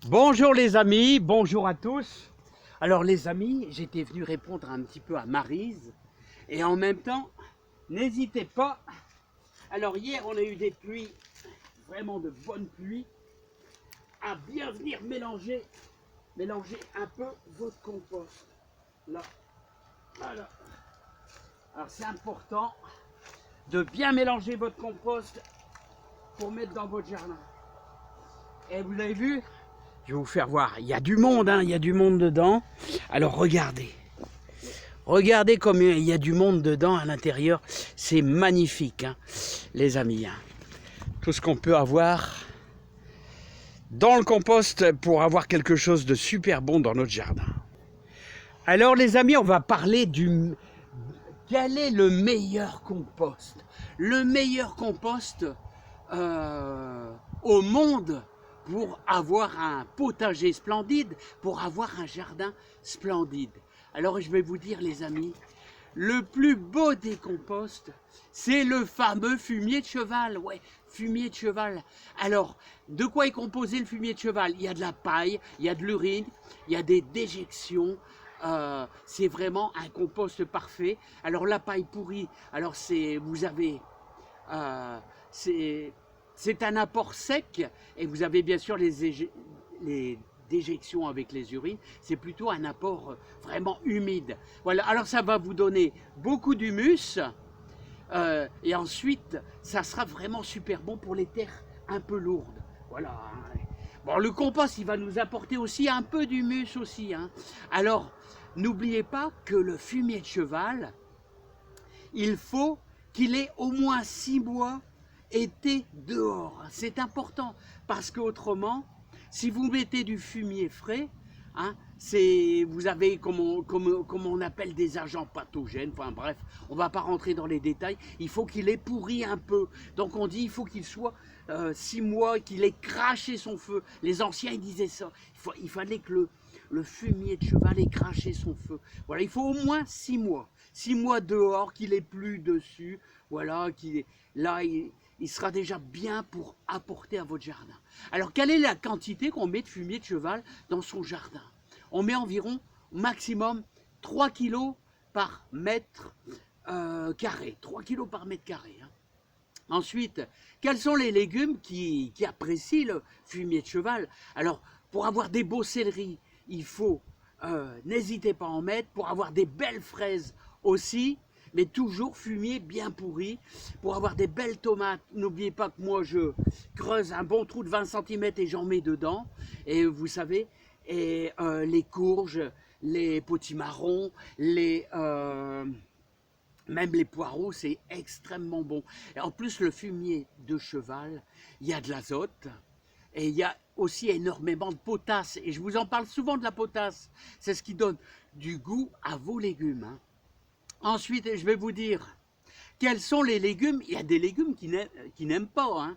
Bonjour les amis, bonjour à tous. Alors les amis, j'étais venu répondre un petit peu à Maryse et en même temps, n'hésitez pas. Alors hier on a eu des pluies, vraiment de bonnes pluies, à bien venir mélanger un peu votre compost. Là, voilà. Alors c'est important de bien mélanger votre compost pour mettre dans votre jardin. Et vous avez vu, je vais vous faire voir, il y a du monde, il y a du monde dedans. Alors regardez. Regardez comme il y a du monde dedans à l'intérieur. C'est magnifique, les amis. Tout ce qu'on peut avoir dans le compost pour avoir quelque chose de super bon dans notre jardin. Alors les amis, on va parler du... Quel est le meilleur compost? Le meilleur compost au monde pour avoir un potager splendide, pour avoir un jardin splendide. Alors je vais vous dire les amis, le plus beau des composts, c'est le fameux fumier de cheval. Ouais, fumier de cheval. Alors, de quoi est composé le fumier de cheval? Il y a de la paille, il y a de l'urine, il y a des déjections. C'est vraiment un compost parfait. Alors la paille pourrie, alors vous avez, c'est un apport sec et vous avez bien sûr les déjection avec les urines, c'est plutôt un apport vraiment humide. Voilà, alors ça va vous donner beaucoup d'humus et ensuite ça sera vraiment super bon pour les terres un peu lourdes. Voilà. Bon, le compost, il va nous apporter aussi un peu d'humus aussi. Alors, n'oubliez pas que le fumier de cheval, il faut qu'il ait au moins 6 mois été dehors. C'est important parce qu'autrement, si vous mettez du fumier frais, vous avez comme on appelle des agents pathogènes, enfin bref, on ne va pas rentrer dans les détails, il faut qu'il ait pourri un peu. Donc on dit il faut qu'il soit 6 mois, qu'il ait craché son feu. Les anciens ils disaient ça, il fallait que le fumier de cheval ait craché son feu. Voilà, il faut au moins 6 mois. 6 mois dehors, qu'il ait plu dessus, voilà, il sera déjà bien pour apporter à votre jardin. Alors, quelle est la quantité qu'on met de fumier de cheval dans son jardin? On met environ, maximum, 3 kg par mètre carré. 3 kg par mètre carré. Ensuite, quels sont les légumes qui apprécient le fumier de cheval? Alors, pour avoir des beaux céleris, il faut, n'hésitez pas à en mettre. Pour avoir des belles fraises aussi, mais toujours fumier bien pourri. Pour avoir des belles tomates, n'oubliez pas que moi je creuse un bon trou de 20 cm et j'en mets dedans. Et vous savez, et les courges, les potimarrons, même les poireaux, c'est extrêmement bon. Et en plus, le fumier de cheval, il y a de l'azote et il y a aussi énormément de potasse. Et je vous en parle souvent de la potasse. C'est ce qui donne du goût à vos légumes. Ensuite, je vais vous dire quels sont les légumes. Il y a des légumes qui n'aiment pas.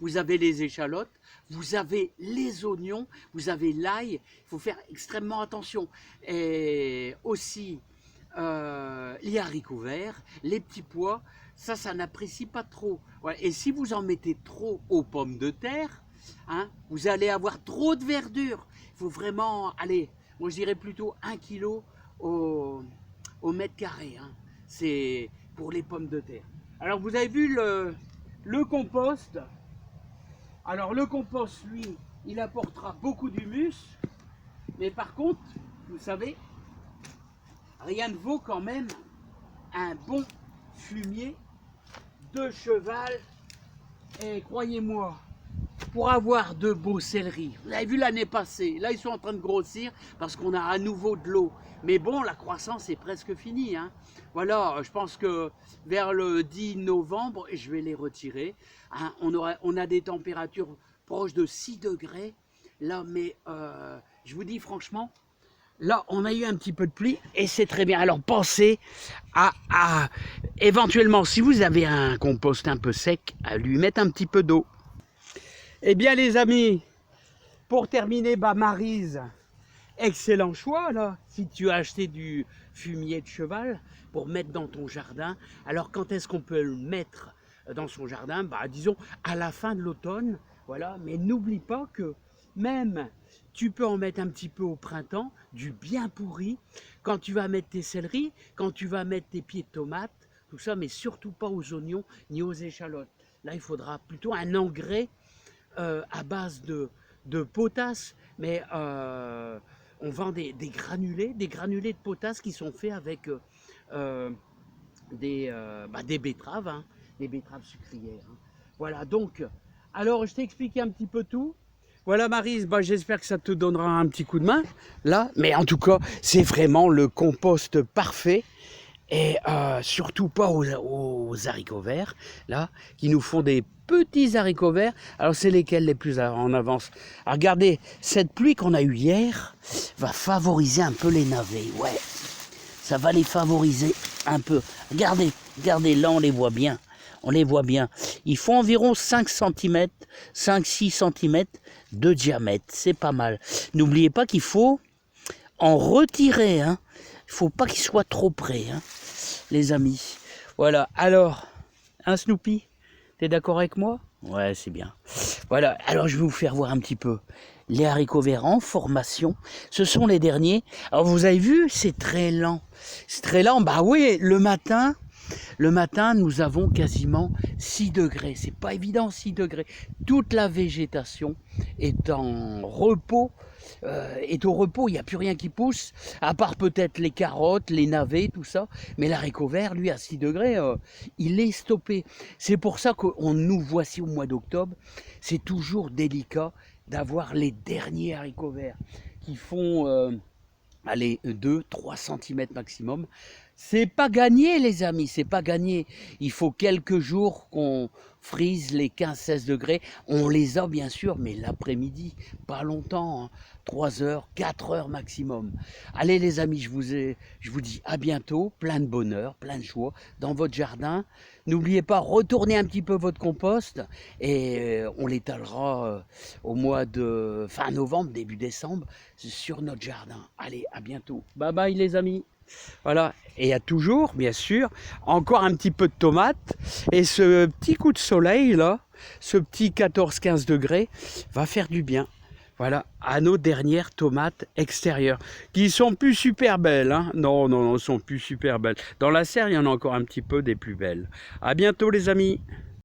Vous avez les échalotes, vous avez les oignons, vous avez l'ail. Il faut faire extrêmement attention. Et aussi, les haricots verts, les petits pois, ça n'apprécie pas trop. Voilà. Et si vous en mettez trop aux pommes de terre, vous allez avoir trop de verdure. Il faut vraiment aller, moi je dirais plutôt 1 kg au mètre carré. C'est pour les pommes de terre. Alors vous avez vu le compost. Alors le compost, lui, il apportera beaucoup d'humus. Mais par contre, vous savez, rien ne vaut quand même un bon fumier de cheval. Et croyez-moi, pour avoir de beaux céleris, vous avez vu l'année passée, là ils sont en train de grossir parce qu'on a à nouveau de l'eau. Mais bon, la croissance est presque finie. Voilà, je pense que vers le 10 novembre, je vais les retirer. On a des températures proches de 6 degrés. Là, mais je vous dis franchement, là, on a eu un petit peu de pluie et c'est très bien. Alors pensez à éventuellement, si vous avez un compost un peu sec, à lui mettre un petit peu d'eau. Eh bien les amis, pour terminer, Maryse, excellent choix là, si tu as acheté du fumier de cheval pour mettre dans ton jardin. Alors quand est-ce qu'on peut le mettre dans son jardin? Disons à la fin de l'automne, voilà. Mais n'oublie pas que Même, tu peux en mettre un petit peu au printemps, du bien pourri, quand tu vas mettre tes céleris, quand tu vas mettre tes pieds de tomates, tout ça, mais surtout pas aux oignons ni aux échalotes. Là, il faudra plutôt un engrais à base de potasse, mais on vend des granulés de potasse qui sont faits avec euh, des betteraves, hein, des betteraves sucrières. Hein. Voilà, donc, alors je t'ai expliqué un petit peu tout. Voilà Maryse, bah, j'espère que ça te donnera un petit coup de main, là. Mais en tout cas, c'est vraiment le compost parfait. Et surtout pas aux haricots verts, là, qui nous font des petits haricots verts. Alors c'est lesquels les plus en avance? Alors, regardez, cette pluie qu'on a eue hier va favoriser un peu les navets, ouais. Ça va les favoriser un peu. Regardez, regardez, là on les voit bien. On les voit bien. Ils font environ 5 cm, 5-6 cm de diamètre. C'est pas mal. N'oubliez pas qu'il faut en retirer, hein. Il ne faut pas qu'il soit trop près, hein, les amis. Voilà, alors, un Snoopy, t'es d'accord avec moi? Ouais, c'est bien. Voilà, alors je vais vous faire voir un petit peu les haricots verts en formation. Ce sont les derniers. Alors vous avez vu, c'est très lent. C'est très lent, bah oui, le matin, nous avons quasiment 6 degrés. C'est pas évident, 6 degrés. Toute la végétation est en repos. Est au repos, il n'y a plus rien qui pousse, à part peut-être les carottes, les navets, tout ça. Mais l'haricot vert, lui, à 6 degrés, il est stoppé. C'est pour ça qu'on nous voici au mois d'octobre. C'est toujours délicat d'avoir les derniers haricots verts qui font, allez, 2-3 cm maximum. C'est pas gagné, les amis, c'est pas gagné. Il faut quelques jours qu'on frise les 15-16 degrés. On les a bien sûr, mais l'après-midi, pas longtemps, hein. 3 heures, 4 heures maximum. Allez les amis, je vous dis à bientôt, plein de bonheur, plein de joie dans votre jardin. N'oubliez pas, retournez un petit peu votre compost et on l'étalera au mois de fin novembre, début décembre, sur notre jardin. Allez, à bientôt. Bye bye les amis. Voilà, et il y a toujours, bien sûr, encore un petit peu de tomates. Et ce petit coup de soleil, là, ce petit 14-15 degrés, va faire du bien. Voilà, à nos dernières tomates extérieures, qui sont plus super belles. Hein. Non, non, non, sont plus super belles. Dans la serre, il y en a encore un petit peu des plus belles. À bientôt les amis.